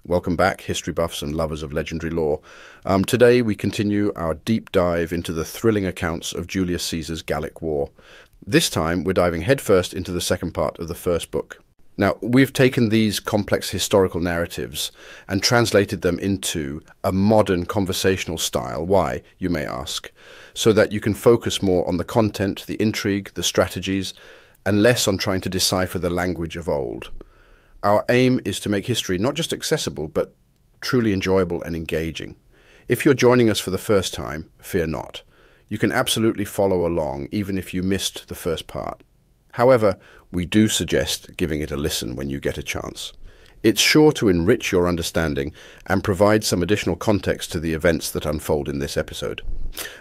Welcome back, history buffs and lovers of legendary lore. Today we continue our deep dive into the thrilling accounts of Julius Caesar's Gallic War. This time we're diving headfirst into the second part of the first book. Now, we've taken these complex historical narratives and translated them into a modern conversational style. Why, you may ask? So that you can focus more on the content, the intrigue, the strategies, and less on trying to decipher the language of old. Our aim is to make history not just accessible, but truly enjoyable and engaging. If you're joining us for the first time, fear not. You can absolutely follow along, even if you missed the first part. However, we do suggest giving it a listen when you get a chance. It's sure to enrich your understanding and provide some additional context to the events that unfold in this episode.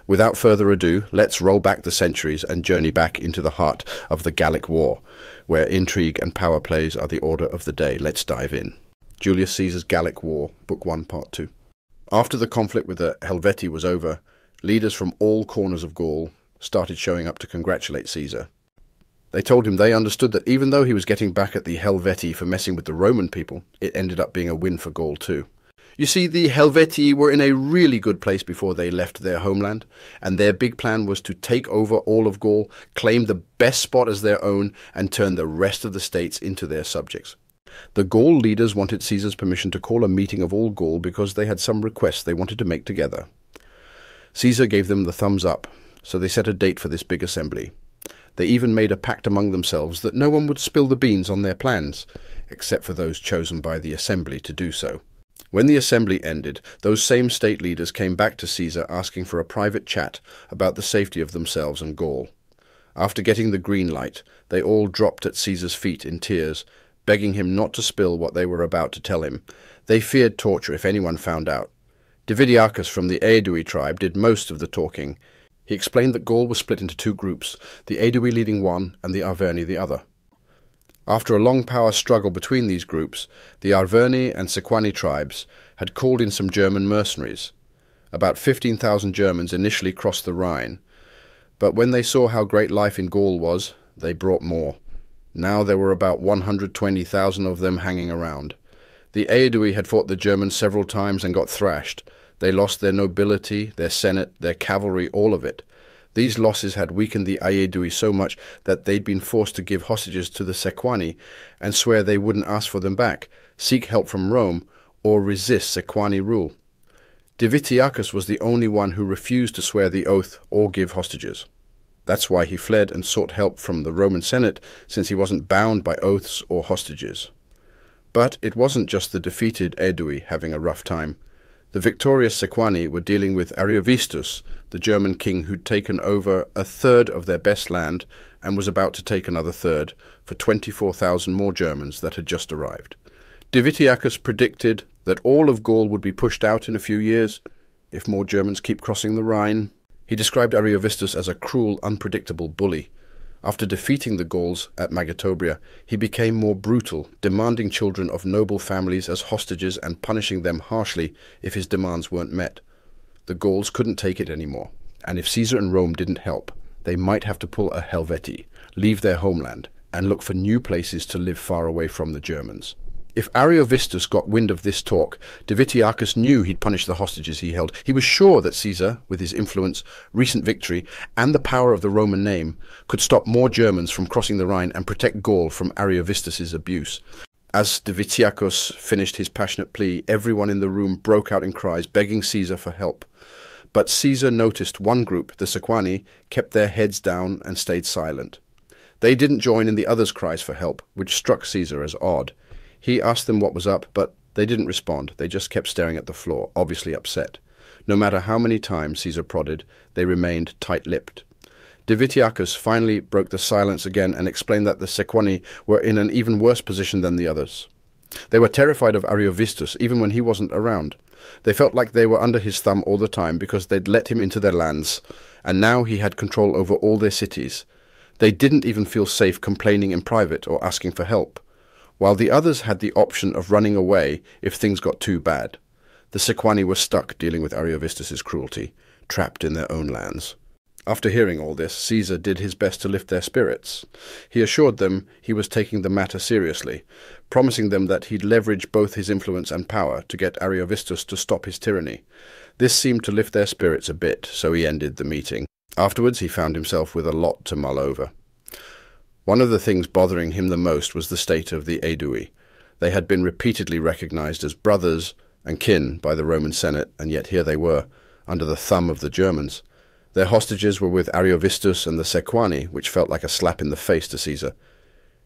Without further ado, let's roll back the centuries and journey back into the heart of the Gallic War, where intrigue and power plays are the order of the day. Let's dive in. Julius Caesar's Gallic War, Book 1, Part 2. After the conflict with the Helvetii was over, leaders from all corners of Gaul started showing up to congratulate Caesar. They told him they understood that even though he was getting back at the Helvetii for messing with the Roman people, it ended up being a win for Gaul too. You see, the Helvetii were in a really good place before they left their homeland, and their big plan was to take over all of Gaul, claim the best spot as their own, and turn the rest of the states into their subjects. The Gaul leaders wanted Caesar's permission to call a meeting of all Gaul because they had some requests they wanted to make together. Caesar gave them the thumbs up, so they set a date for this big assembly. They even made a pact among themselves that no one would spill the beans on their plans, except for those chosen by the assembly to do so. When the assembly ended, those same state leaders came back to Caesar asking for a private chat about the safety of themselves and Gaul. After getting the green light, they all dropped at Caesar's feet in tears, begging him not to spill what they were about to tell him. They feared torture if anyone found out. Divitiacus from the Aedui tribe did most of the talking. He explained that Gaul was split into two groups, the Aedui leading one and the Arverni the other. After a long power struggle between these groups, the Arverni and Sequani tribes had called in some German mercenaries. About 15,000 Germans initially crossed the Rhine, but when they saw how great life in Gaul was, they brought more. Now there were about 120,000 of them hanging around. The Aedui had fought the Germans several times and got thrashed. They lost their nobility, their senate, their cavalry, all of it. These losses had weakened the Aedui so much that they'd been forced to give hostages to the Sequani and swear they wouldn't ask for them back, seek help from Rome, or resist Sequani rule. Divitiacus was the only one who refused to swear the oath or give hostages. That's why he fled and sought help from the Roman Senate, since he wasn't bound by oaths or hostages. But it wasn't just the defeated Aedui having a rough time. The victorious Sequani were dealing with Ariovistus, the German king who'd taken over a third of their best land and was about to take another third for 24,000 more Germans that had just arrived. Divitiacus predicted that all of Gaul would be pushed out in a few years if more Germans keep crossing the Rhine. He described Ariovistus as a cruel, unpredictable bully. After defeating the Gauls at Magetobria, he became more brutal, demanding children of noble families as hostages and punishing them harshly if his demands weren't met. The Gauls couldn't take it anymore, and if Caesar and Rome didn't help, they might have to pull a Helvetii, leave their homeland, and look for new places to live far away from the Germans. If Ariovistus got wind of this talk, Divitiacus knew he'd punish the hostages he held. He was sure that Caesar, with his influence, recent victory, and the power of the Roman name, could stop more Germans from crossing the Rhine and protect Gaul from Ariovistus's abuse. As Divitiacus finished his passionate plea, everyone in the room broke out in cries, begging Caesar for help. But Caesar noticed one group, the Sequani, kept their heads down and stayed silent. They didn't join in the others' cries for help, which struck Caesar as odd. He asked them what was up, but they didn't respond. They just kept staring at the floor, obviously upset. No matter how many times Caesar prodded, they remained tight-lipped. Divitiacus finally broke the silence again and explained that the Sequani were in an even worse position than the others. They were terrified of Ariovistus, even when he wasn't around. They felt like they were under his thumb all the time because they'd let him into their lands, and now he had control over all their cities. They didn't even feel safe complaining in private or asking for help, while the others had the option of running away if things got too bad. The Sequani were stuck dealing with Ariovistus's cruelty, trapped in their own lands. After hearing all this, Caesar did his best to lift their spirits. He assured them he was taking the matter seriously, promising them that he'd leverage both his influence and power to get Ariovistus to stop his tyranny. This seemed to lift their spirits a bit, so he ended the meeting. Afterwards, he found himself with a lot to mull over. One of the things bothering him the most was the state of the Aedui. They had been repeatedly recognized as brothers and kin by the Roman Senate, and yet here they were, under the thumb of the Germans. Their hostages were with Ariovistus and the Sequani, which felt like a slap in the face to Caesar.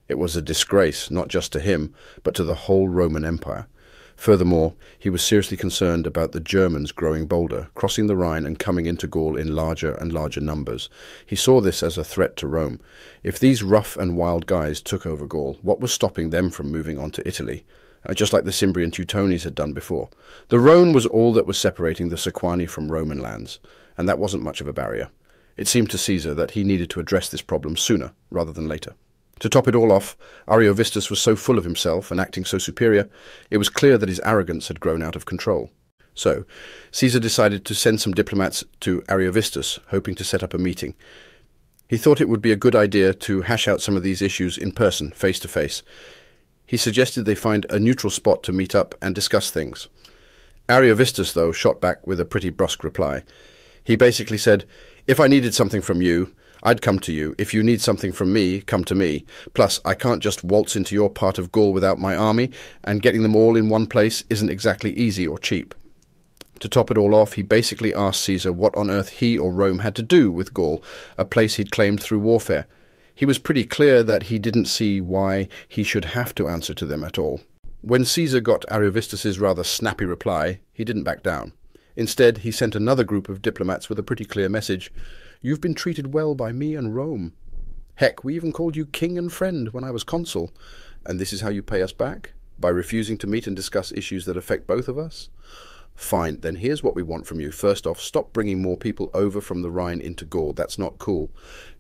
It was a disgrace, not just to him, but to the whole Roman Empire. Furthermore, he was seriously concerned about the Germans growing bolder, crossing the Rhine and coming into Gaul in larger and larger numbers. He saw this as a threat to Rome. If these rough and wild guys took over Gaul, what was stopping them from moving on to Italy? Just like the Cimbrian Teutones had done before. The Rhone was all that was separating the Sequani from Roman lands, and that wasn't much of a barrier. It seemed to Caesar that he needed to address this problem sooner rather than later. To top it all off, Ariovistus was so full of himself and acting so superior, it was clear that his arrogance had grown out of control. So, Caesar decided to send some diplomats to Ariovistus, hoping to set up a meeting. He thought it would be a good idea to hash out some of these issues in person, face to face. He suggested they find a neutral spot to meet up and discuss things. Ariovistus, though, shot back with a pretty brusque reply. He basically said, "If I needed something from you, I'd come to you. If you need something from me, come to me. Plus, I can't just waltz into your part of Gaul without my army, and getting them all in one place isn't exactly easy or cheap." To top it all off, he basically asked Caesar what on earth he or Rome had to do with Gaul, a place he'd claimed through warfare. He was pretty clear that he didn't see why he should have to answer to them at all. When Caesar got Ariovistus's rather snappy reply, he didn't back down. Instead, he sent another group of diplomats with a pretty clear message. "You've been treated well by me and Rome. Heck, we even called you king and friend when I was consul. And this is how you pay us back? By refusing to meet and discuss issues that affect both of us? Fine, then here's what we want from you. First off, stop bringing more people over from the Rhine into Gaul. That's not cool.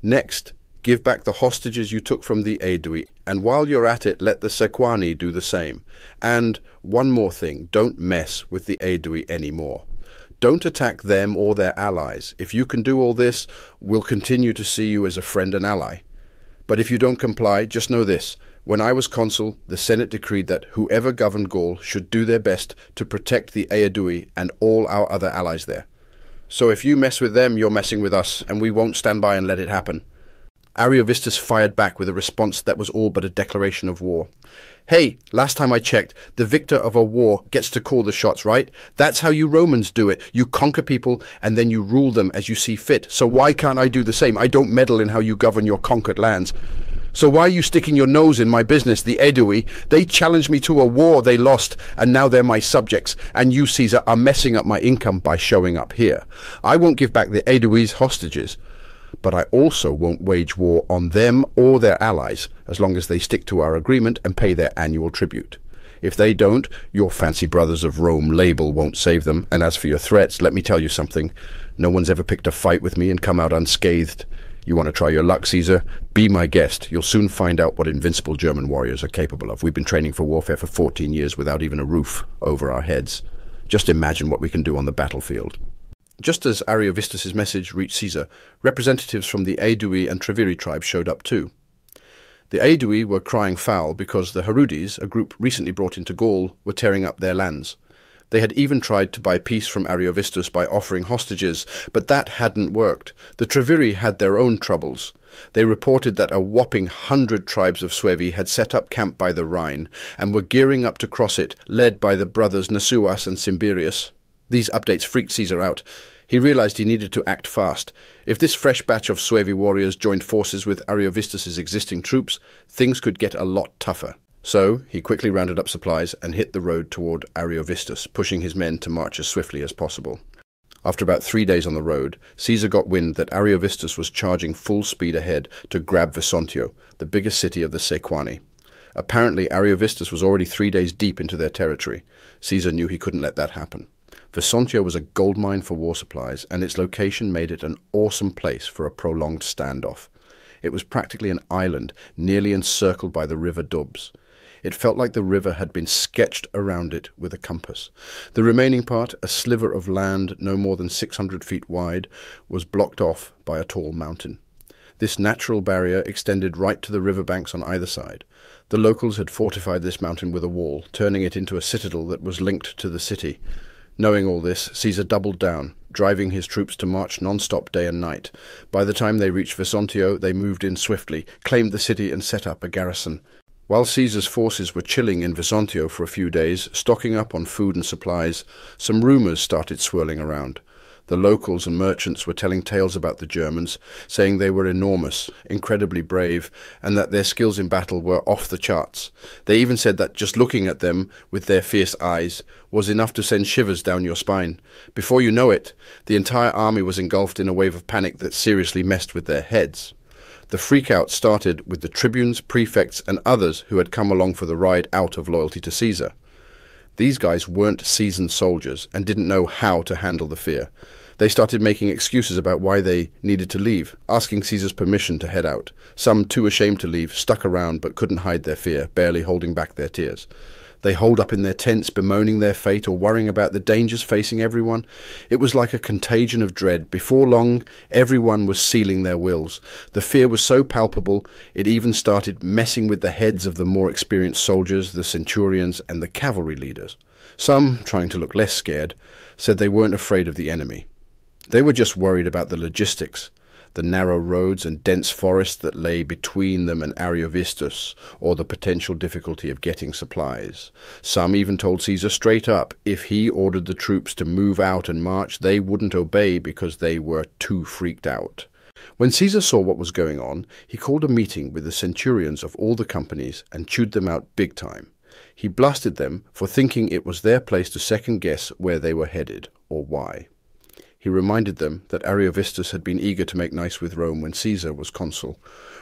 Next, give back the hostages you took from the Aedui, and while you're at it, let the Sequani do the same. And one more thing, don't mess with the Aedui anymore. Don't attack them or their allies. If you can do all this, we'll continue to see you as a friend and ally. But if you don't comply, just know this. When I was consul, the Senate decreed that whoever governed Gaul should do their best to protect the Aedui and all our other allies there. So if you mess with them, you're messing with us, and we won't stand by and let it happen." Ariovistus fired back with a response that was all but a declaration of war. "Hey, last time I checked, the victor of a war gets to call the shots, right? That's how you Romans do it. You conquer people and then you rule them as you see fit. So why can't I do the same? I don't meddle in how you govern your conquered lands. So why are you sticking your nose in my business, the Aedui? They challenged me to a war they lost, and now they're my subjects, and you, Caesar, are messing up my income by showing up here. I won't give back the Aedui's hostages, but I also won't wage war on them or their allies, as long as they stick to our agreement and pay their annual tribute. If they don't, your fancy brothers of Rome label won't save them, and as for your threats, let me tell you something. No one's ever picked a fight with me and come out unscathed. You want to try your luck, Caesar? Be my guest. You'll soon find out what invincible German warriors are capable of. We've been training for warfare for 14 years without even a roof over our heads. Just imagine what we can do on the battlefield." Just as Ariovistus's message reached Caesar, representatives from the Aedui and Treviri tribes showed up too. The Aedui were crying foul because the Herudes, a group recently brought into Gaul, were tearing up their lands. They had even tried to buy peace from Ariovistus by offering hostages, but that hadn't worked. The Treviri had their own troubles. They reported that a whopping 100 tribes of Suevi had set up camp by the Rhine and were gearing up to cross it, led by the brothers Nasuas and Symbirius. These updates freaked Caesar out. He realized he needed to act fast. If this fresh batch of Suevi warriors joined forces with Ariovistus's existing troops, things could get a lot tougher. So he quickly rounded up supplies and hit the road toward Ariovistus, pushing his men to march as swiftly as possible. After about 3 days on the road, Caesar got wind that Ariovistus was charging full speed ahead to grab Vesontio, the biggest city of the Sequani. Apparently Ariovistus was already 3 days deep into their territory. Caesar knew he couldn't let that happen. Vesontio was a goldmine for war supplies, and its location made it an awesome place for a prolonged standoff. It was practically an island, nearly encircled by the river Doubs. It felt like the river had been sketched around it with a compass. The remaining part, a sliver of land no more than 600 feet wide, was blocked off by a tall mountain. This natural barrier extended right to the riverbanks on either side. The locals had fortified this mountain with a wall, turning it into a citadel that was linked to the city. Knowing all this, Caesar doubled down, driving his troops to march non-stop day and night. By the time they reached Vesontio, they moved in swiftly, claimed the city and set up a garrison. While Caesar's forces were chilling in Vesontio for a few days, stocking up on food and supplies, some rumours started swirling around. The locals and merchants were telling tales about the Germans, saying they were enormous, incredibly brave, and that their skills in battle were off the charts. They even said that just looking at them with their fierce eyes was enough to send shivers down your spine. Before you know it, the entire army was engulfed in a wave of panic that seriously messed with their heads. The freakout started with the tribunes, prefects, and others who had come along for the ride out of loyalty to Caesar. These guys weren't seasoned soldiers and didn't know how to handle the fear. They started making excuses about why they needed to leave, asking Caesar's permission to head out. Some, too ashamed to leave, stuck around but couldn't hide their fear, barely holding back their tears. They holed up in their tents, bemoaning their fate or worrying about the dangers facing everyone. It was like a contagion of dread. Before long, everyone was sealing their wills. The fear was so palpable, it even started messing with the heads of the more experienced soldiers, the centurions, and the cavalry leaders. Some, trying to look less scared, said they weren't afraid of the enemy. They were just worried about the logistics, the narrow roads and dense forests that lay between them and Ariovistus, or the potential difficulty of getting supplies. Some even told Caesar straight up, if he ordered the troops to move out and march, they wouldn't obey because they were too freaked out. When Caesar saw what was going on, he called a meeting with the centurions of all the companies and chewed them out big time. He blasted them for thinking it was their place to second-guess where they were headed, or why. He reminded them that Ariovistus had been eager to make nice with Rome when Caesar was consul.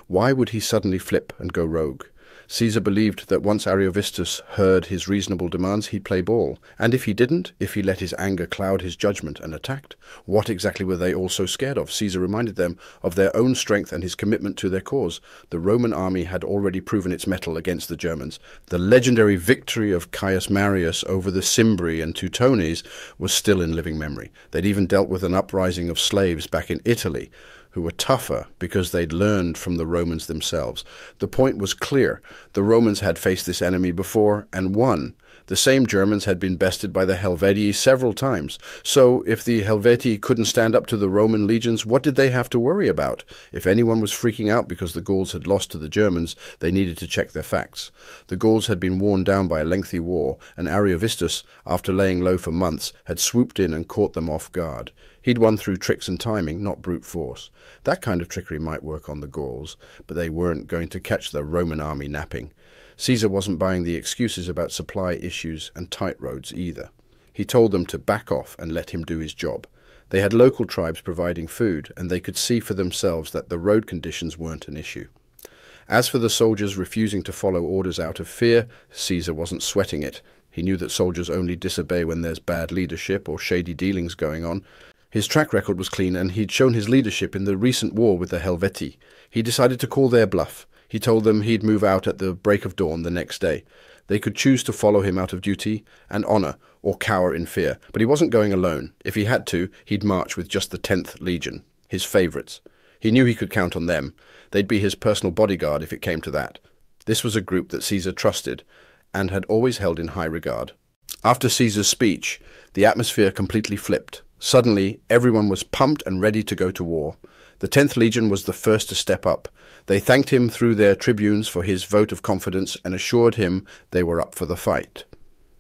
Why would he suddenly flip and go rogue? Caesar believed that once Ariovistus heard his reasonable demands, he'd play ball. And if he didn't, if he let his anger cloud his judgment and attacked, what exactly were they all so scared of? Caesar reminded them of their own strength and his commitment to their cause. The Roman army had already proven its mettle against the Germans. The legendary victory of Caius Marius over the Cimbri and Teutones was still in living memory. They'd even dealt with an uprising of slaves back in Italy, who were tougher because they'd learned from the Romans themselves. The point was clear. The Romans had faced this enemy before and won. The same Germans had been bested by the Helvetii several times. So if the Helvetii couldn't stand up to the Roman legions, what did they have to worry about? If anyone was freaking out because the Gauls had lost to the Germans, they needed to check their facts. The Gauls had been worn down by a lengthy war, and Ariovistus, after laying low for months, had swooped in and caught them off guard. He'd won through tricks and timing, not brute force. That kind of trickery might work on the Gauls, but they weren't going to catch the Roman army napping. Caesar wasn't buying the excuses about supply issues and tight roads either. He told them to back off and let him do his job. They had local tribes providing food, and they could see for themselves that the road conditions weren't an issue. As for the soldiers refusing to follow orders out of fear, Caesar wasn't sweating it. He knew that soldiers only disobey when there's bad leadership or shady dealings going on. His track record was clean, and he'd shown his leadership in the recent war with the Helvetii. He decided to call their bluff. He told them he'd move out at the break of dawn the next day. They could choose to follow him out of duty and honour, or cower in fear. But he wasn't going alone. If he had to, he'd march with just the 10th Legion, his favourites. He knew he could count on them. They'd be his personal bodyguard if it came to that. This was a group that Caesar trusted and had always held in high regard. After Caesar's speech, the atmosphere completely flipped. Suddenly, everyone was pumped and ready to go to war. The 10th Legion was the first to step up. They thanked him through their tribunes for his vote of confidence and assured him they were up for the fight.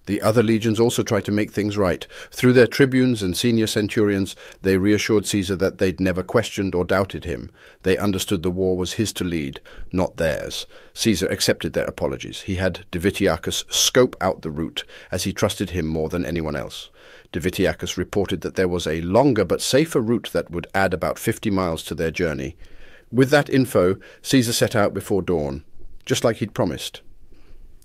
The other legions also tried to make things right. Through their tribunes and senior centurions, they reassured Caesar that they'd never questioned or doubted him. They understood the war was his to lead, not theirs. Caesar accepted their apologies. He had Divitiacus scope out the route, as he trusted him more than anyone else. Divitiacus reported that there was a longer but safer route that would add about 50 miles to their journey. With that info, Caesar set out before dawn, just like he'd promised.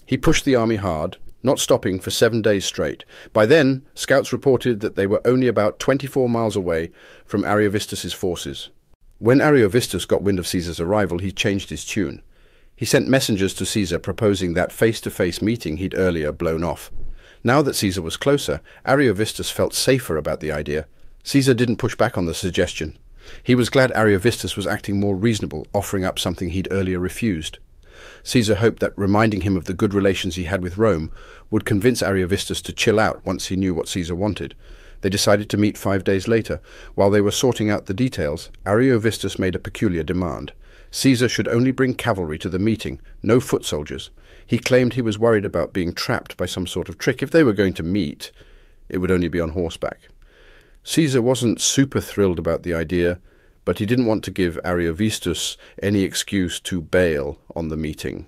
He pushed the army hard, not stopping for 7 days straight. By then, scouts reported that they were only about 24 miles away from Ariovistus's forces. When Ariovistus got wind of Caesar's arrival, he changed his tune. He sent messengers to Caesar proposing that face-to-face meeting he'd earlier blown off. Now that Caesar was closer, Ariovistus felt safer about the idea. Caesar didn't push back on the suggestion. He was glad Ariovistus was acting more reasonable, offering up something he'd earlier refused. Caesar hoped that reminding him of the good relations he had with Rome would convince Ariovistus to chill out once he knew what Caesar wanted. They decided to meet 5 days later. While they were sorting out the details, Ariovistus made a peculiar demand. Caesar should only bring cavalry to the meeting, no foot soldiers. He claimed he was worried about being trapped by some sort of trick. If they were going to meet, it would only be on horseback. Caesar wasn't super thrilled about the idea, but he didn't want to give Ariovistus any excuse to bail on the meeting.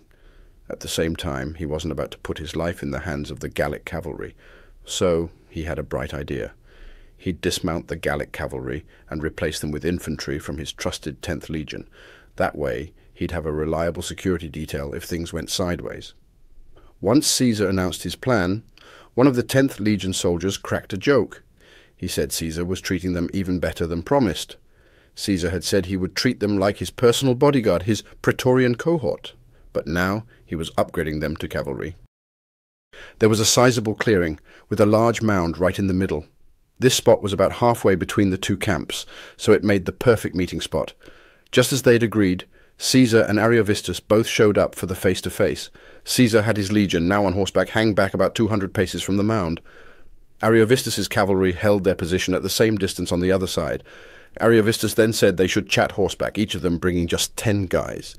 At the same time, he wasn't about to put his life in the hands of the Gallic cavalry. So he had a bright idea. He'd dismount the Gallic cavalry and replace them with infantry from his trusted 10th Legion. That way, he'd have a reliable security detail if things went sideways. Once Caesar announced his plan, one of the 10th Legion soldiers cracked a joke. He said Caesar was treating them even better than promised. Caesar had said he would treat them like his personal bodyguard, his Praetorian cohort, but now he was upgrading them to cavalry. There was a sizable clearing, with a large mound right in the middle. This spot was about halfway between the two camps, so it made the perfect meeting spot. Just as they'd agreed, Caesar and Ariovistus both showed up for the face-to-face. Caesar had his legion, now on horseback, hang back about 200 paces from the mound. Ariovistus's cavalry held their position at the same distance on the other side. Ariovistus then said they should chat horseback, each of them bringing just 10 guys.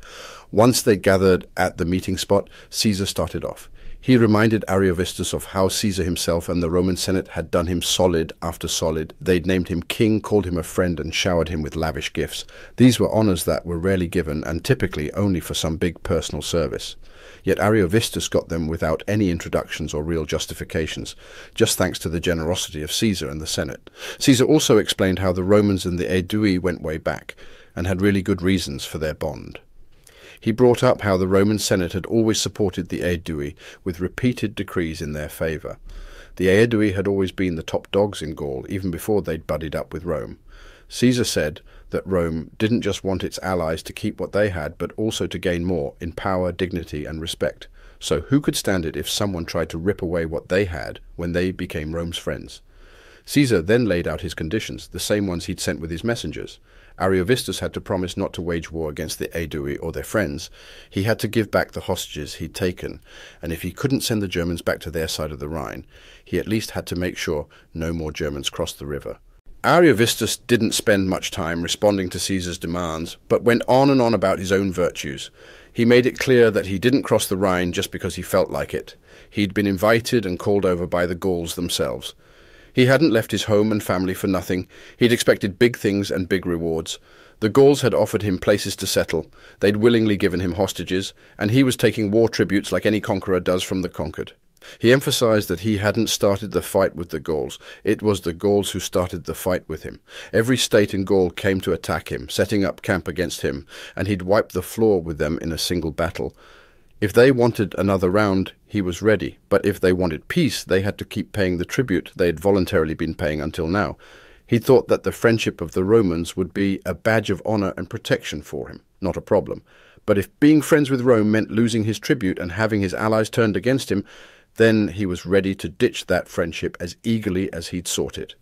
Once they gathered at the meeting spot, Caesar started off. He reminded Ariovistus of how Caesar himself and the Roman Senate had done him solid after solid. They'd named him king, called him a friend, and showered him with lavish gifts. These were honors that were rarely given, and typically only for some big personal service. Yet Ariovistus got them without any introductions or real justifications, just thanks to the generosity of Caesar and the Senate. Caesar also explained how the Romans and the Aedui went way back, and had really good reasons for their bond. He brought up how the Roman Senate had always supported the Aedui with repeated decrees in their favour. The Aedui had always been the top dogs in Gaul, even before they'd buddied up with Rome. Caesar said that Rome didn't just want its allies to keep what they had, but also to gain more in power, dignity, and respect. So who could stand it if someone tried to rip away what they had when they became Rome's friends? Caesar then laid out his conditions, the same ones he'd sent with his messengers. Ariovistus had to promise not to wage war against the Aedui or their friends. He had to give back the hostages he'd taken, and if he couldn't send the Germans back to their side of the Rhine, he at least had to make sure no more Germans crossed the river. Ariovistus didn't spend much time responding to Caesar's demands, but went on and on about his own virtues. He made it clear that he didn't cross the Rhine just because he felt like it. He'd been invited and called over by the Gauls themselves. He hadn't left his home and family for nothing. He'd expected big things and big rewards. The Gauls had offered him places to settle. They'd willingly given him hostages, and he was taking war tributes like any conqueror does from the conquered. He emphasized that he hadn't started the fight with the Gauls. It was the Gauls who started the fight with him. Every state in Gaul came to attack him, setting up camp against him, and he'd wiped the floor with them in a single battle. If they wanted another round, he was ready, but if they wanted peace, they had to keep paying the tribute they had voluntarily been paying until now. He thought that the friendship of the Romans would be a badge of honor and protection for him, not a problem. But if being friends with Rome meant losing his tribute and having his allies turned against him, then he was ready to ditch that friendship as eagerly as he'd sought it.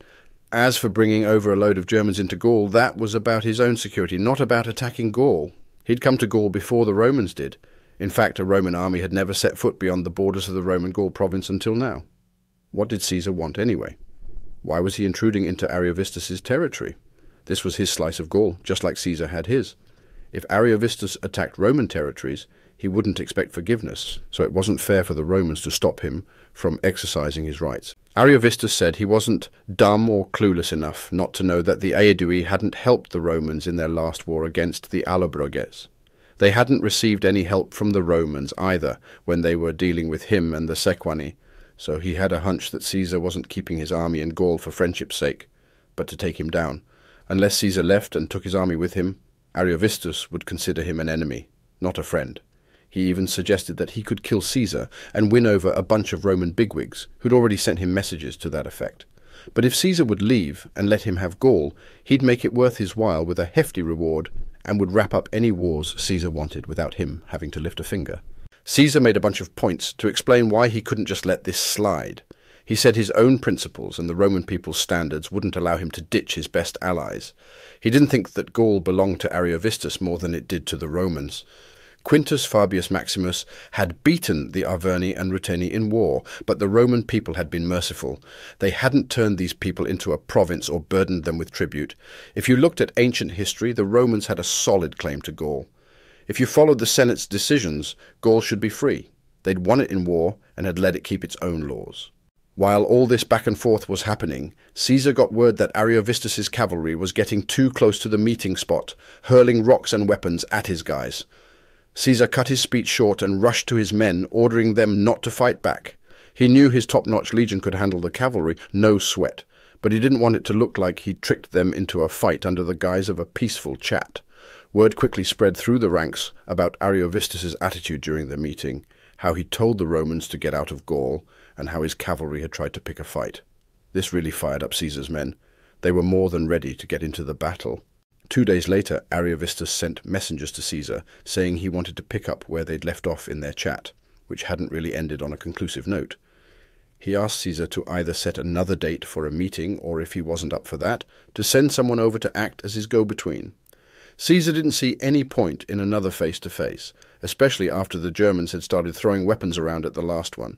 As for bringing over a load of Germans into Gaul, that was about his own security, not about attacking Gaul. He'd come to Gaul before the Romans did. In fact, a Roman army had never set foot beyond the borders of the Roman Gaul province until now. What did Caesar want anyway? Why was he intruding into Ariovistus's territory? This was his slice of Gaul, just like Caesar had his. If Ariovistus attacked Roman territories, he wouldn't expect forgiveness, so it wasn't fair for the Romans to stop him from exercising his rights. Ariovistus said he wasn't dumb or clueless enough not to know that the Aedui hadn't helped the Romans in their last war against the Allobroges. They hadn't received any help from the Romans either when they were dealing with him and the Sequani, so he had a hunch that Caesar wasn't keeping his army in Gaul for friendship's sake, but to take him down. Unless Caesar left and took his army with him, Ariovistus would consider him an enemy, not a friend. He even suggested that he could kill Caesar and win over a bunch of Roman bigwigs who'd already sent him messages to that effect. But if Caesar would leave and let him have Gaul, he'd make it worth his while with a hefty reward and would wrap up any wars Caesar wanted without him having to lift a finger. Caesar made a bunch of points to explain why he couldn't just let this slide. He said his own principles and the Roman people's standards wouldn't allow him to ditch his best allies. He didn't think that Gaul belonged to Ariovistus more than it did to the Romans. Quintus Fabius Maximus had beaten the Arverni and Ruteni in war, but the Roman people had been merciful. They hadn't turned these people into a province or burdened them with tribute. If you looked at ancient history, the Romans had a solid claim to Gaul. If you followed the Senate's decisions, Gaul should be free. They'd won it in war and had let it keep its own laws. While all this back and forth was happening, Caesar got word that Ariovistus's cavalry was getting too close to the meeting spot, hurling rocks and weapons at his guys. Caesar cut his speech short and rushed to his men, ordering them not to fight back. He knew his top-notch legion could handle the cavalry, no sweat, but he didn't want it to look like he'd tricked them into a fight under the guise of a peaceful chat. Word quickly spread through the ranks about Ariovistus's attitude during the meeting, how he told the Romans to get out of Gaul, and how his cavalry had tried to pick a fight. This really fired up Caesar's men. They were more than ready to get into the battle. 2 days later, Ariovistus sent messengers to Caesar, saying he wanted to pick up where they'd left off in their chat, which hadn't really ended on a conclusive note. He asked Caesar to either set another date for a meeting, or if he wasn't up for that, to send someone over to act as his go-between. Caesar didn't see any point in another face-to-face, especially after the Germans had started throwing weapons around at the last one.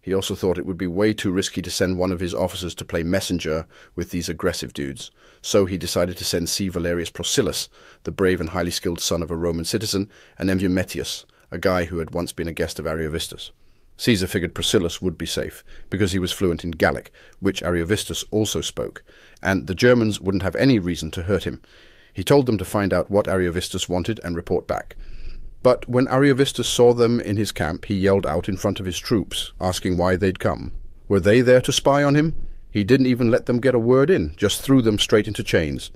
He also thought it would be way too risky to send one of his officers to play messenger with these aggressive dudes, so he decided to send C. Valerius Procillus, the brave and highly skilled son of a Roman citizen, and Metius, a guy who had once been a guest of Ariovistus. Caesar figured Procillus would be safe, because he was fluent in Gallic, which Ariovistus also spoke, and the Germans wouldn't have any reason to hurt him. He told them to find out what Ariovistus wanted and report back. But when Ariovistus saw them in his camp, he yelled out in front of his troops, asking why they'd come. Were they there to spy on him? He didn't even let them get a word in, just threw them straight into chains.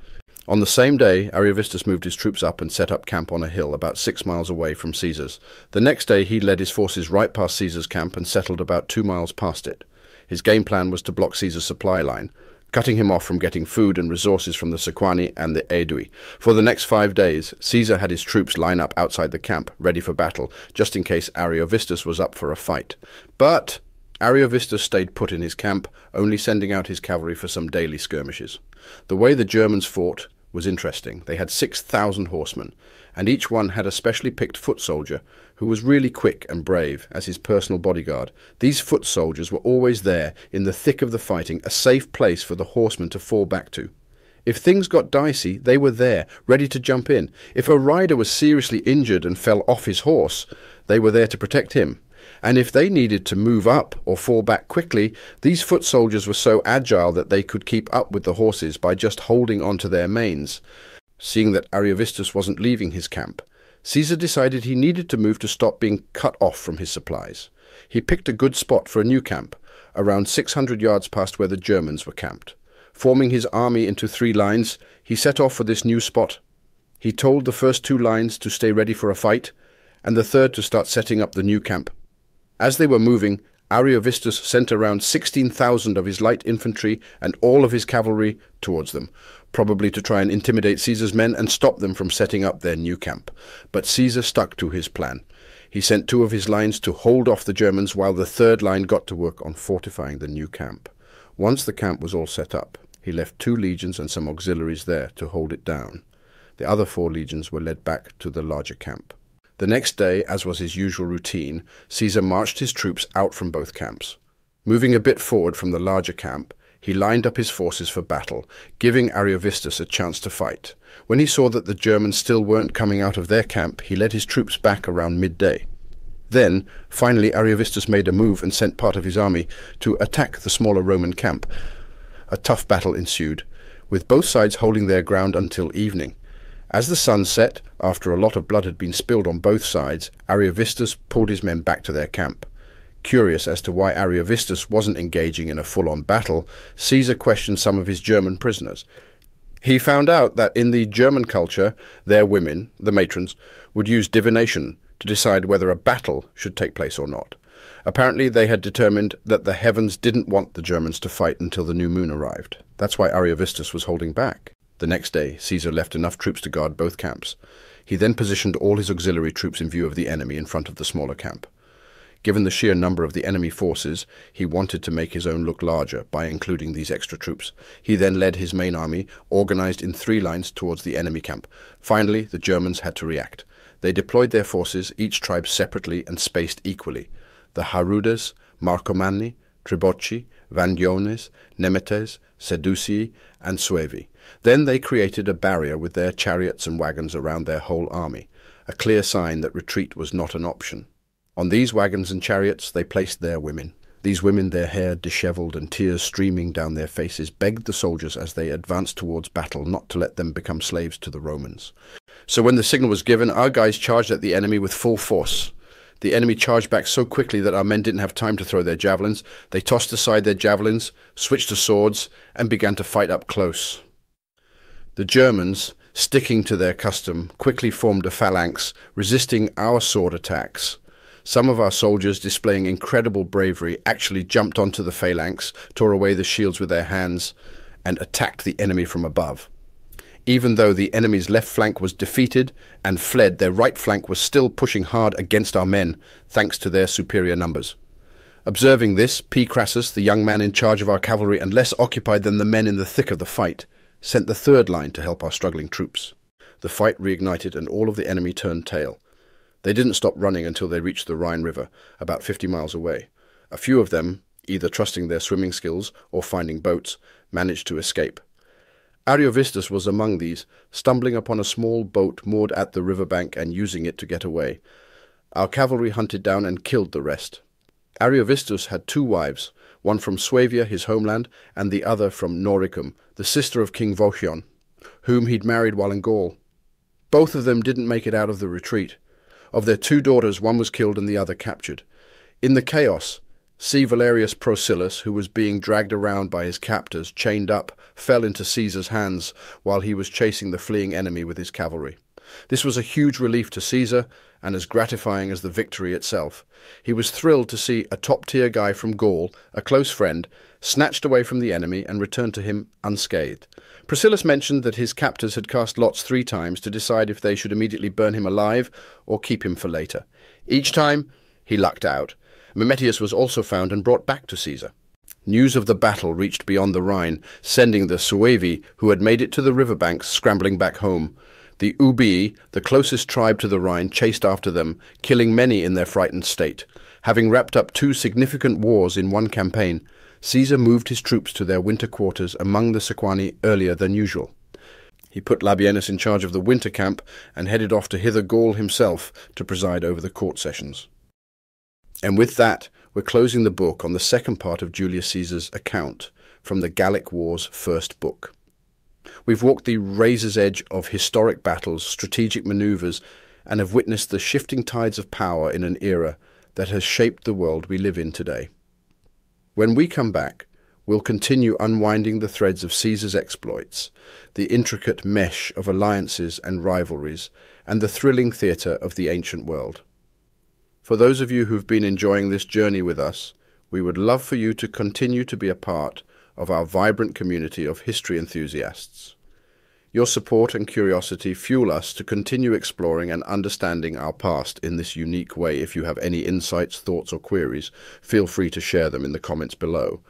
On the same day, Ariovistus moved his troops up and set up camp on a hill about 6 miles away from Caesar's. The next day he led his forces right past Caesar's camp and settled about 2 miles past it. His game plan was to block Caesar's supply line, cutting him off from getting food and resources from the Sequani and the Aedui. For the next 5 days, Caesar had his troops line up outside the camp, ready for battle, just in case Ariovistus was up for a fight. But Ariovistus stayed put in his camp, only sending out his cavalry for some daily skirmishes. The way the Germans fought was interesting. They had 6,000 horsemen, and each one had a specially picked foot soldier who was really quick and brave as his personal bodyguard. These foot soldiers were always there, in the thick of the fighting, a safe place for the horsemen to fall back to. If things got dicey, they were there, ready to jump in. If a rider was seriously injured and fell off his horse, they were there to protect him. And if they needed to move up or fall back quickly, these foot soldiers were so agile that they could keep up with the horses by just holding on to their manes. Seeing that Ariovistus wasn't leaving his camp, Caesar decided he needed to move to stop being cut off from his supplies. He picked a good spot for a new camp, around 600 yards past where the Germans were camped. Forming his army into 3 lines, he set off for this new spot. He told the first 2 lines to stay ready for a fight, and the third to start setting up the new camp. As they were moving, Ariovistus sent around 16,000 of his light infantry and all of his cavalry towards them, probably to try and intimidate Caesar's men and stop them from setting up their new camp. But Caesar stuck to his plan. He sent 2 of his lines to hold off the Germans while the 3rd line got to work on fortifying the new camp. Once the camp was all set up, he left 2 legions and some auxiliaries there to hold it down. The other 4 legions were led back to the larger camp. The next day, as was his usual routine, Caesar marched his troops out from both camps. Moving a bit forward from the larger camp, he lined up his forces for battle, giving Ariovistus a chance to fight. When he saw that the Germans still weren't coming out of their camp, he led his troops back around midday. Then, finally, Ariovistus made a move and sent part of his army to attack the smaller Roman camp. A tough battle ensued, with both sides holding their ground until evening. As the sun set, after a lot of blood had been spilled on both sides, Ariovistus pulled his men back to their camp. Curious as to why Ariovistus wasn't engaging in a full-on battle, Caesar questioned some of his German prisoners. He found out that in the German culture, their women, the matrons, would use divination to decide whether a battle should take place or not. Apparently they had determined that the heavens didn't want the Germans to fight until the new moon arrived. That's why Ariovistus was holding back. The next day, Caesar left enough troops to guard both camps. He then positioned all his auxiliary troops in view of the enemy in front of the smaller camp. Given the sheer number of the enemy forces, he wanted to make his own look larger by including these extra troops. He then led his main army, organized in 3 lines towards the enemy camp. Finally, the Germans had to react. They deployed their forces, each tribe separately and spaced equally. The Harudes, Marcomanni, Tribocci, Vandiones, Nemetes, Sedusii, and Suevi. Then they created a barrier with their chariots and wagons around their whole army, a clear sign that retreat was not an option. On these wagons and chariots they placed their women. These women, their hair dishevelled and tears streaming down their faces, begged the soldiers as they advanced towards battle not to let them become slaves to the Romans. So when the signal was given, our guys charged at the enemy with full force. The enemy charged back so quickly that our men didn't have time to throw their javelins. They tossed aside their javelins, switched to swords, and began to fight up close. The Germans, sticking to their custom, quickly formed a phalanx, resisting our sword attacks. Some of our soldiers, displaying incredible bravery, actually jumped onto the phalanx, tore away the shields with their hands, and attacked the enemy from above. Even though the enemy's left flank was defeated and fled, their right flank was still pushing hard against our men, thanks to their superior numbers. Observing this, P. Crassus, the young man in charge of our cavalry and less occupied than the men in the thick of the fight, sent the 3rd line to help our struggling troops. The fight reignited and all of the enemy turned tail. They didn't stop running until they reached the Rhine River, about 50 miles away. A few of them, either trusting their swimming skills or finding boats, managed to escape. Ariovistus was among these, stumbling upon a small boat moored at the riverbank and using it to get away. Our cavalry hunted down and killed the rest. Ariovistus had 2 wives, one from Suevia, his homeland, and the other from Noricum, the sister of King Vochion, whom he'd married while in Gaul. Both of them didn't make it out of the retreat. Of their 2 daughters, one was killed and the other captured. In the chaos, C. Valerius Procillus, who was being dragged around by his captors, chained up, fell into Caesar's hands while he was chasing the fleeing enemy with his cavalry. This was a huge relief to Caesar and as gratifying as the victory itself. He was thrilled to see a top-tier guy from Gaul, a close friend, snatched away from the enemy and returned to him unscathed. Procillus mentioned that his captors had cast lots 3 times to decide if they should immediately burn him alive or keep him for later. Each time, he lucked out. Mimetius was also found and brought back to Caesar. News of the battle reached beyond the Rhine, sending the Suevi, who had made it to the riverbanks, scrambling back home. The Ubii, the closest tribe to the Rhine, chased after them, killing many in their frightened state. Having wrapped up 2 significant wars in one campaign, Caesar moved his troops to their winter quarters among the Sequani earlier than usual. He put Labienus in charge of the winter camp and headed off to Hither Gaul himself to preside over the court sessions. And with that, we're closing the book on the second part of Julius Caesar's account from the Gallic War's first book. We've walked the razor's edge of historic battles, strategic maneuvers, and have witnessed the shifting tides of power in an era that has shaped the world we live in today. When we come back, we'll continue unwinding the threads of Caesar's exploits, the intricate mesh of alliances and rivalries, and the thrilling theatre of the ancient world. For those of you who've been enjoying this journey with us, we would love for you to continue to be a part of our vibrant community of history enthusiasts. Your support and curiosity fuel us to continue exploring and understanding our past in this unique way. If you have any insights, thoughts, or queries, feel free to share them in the comments below.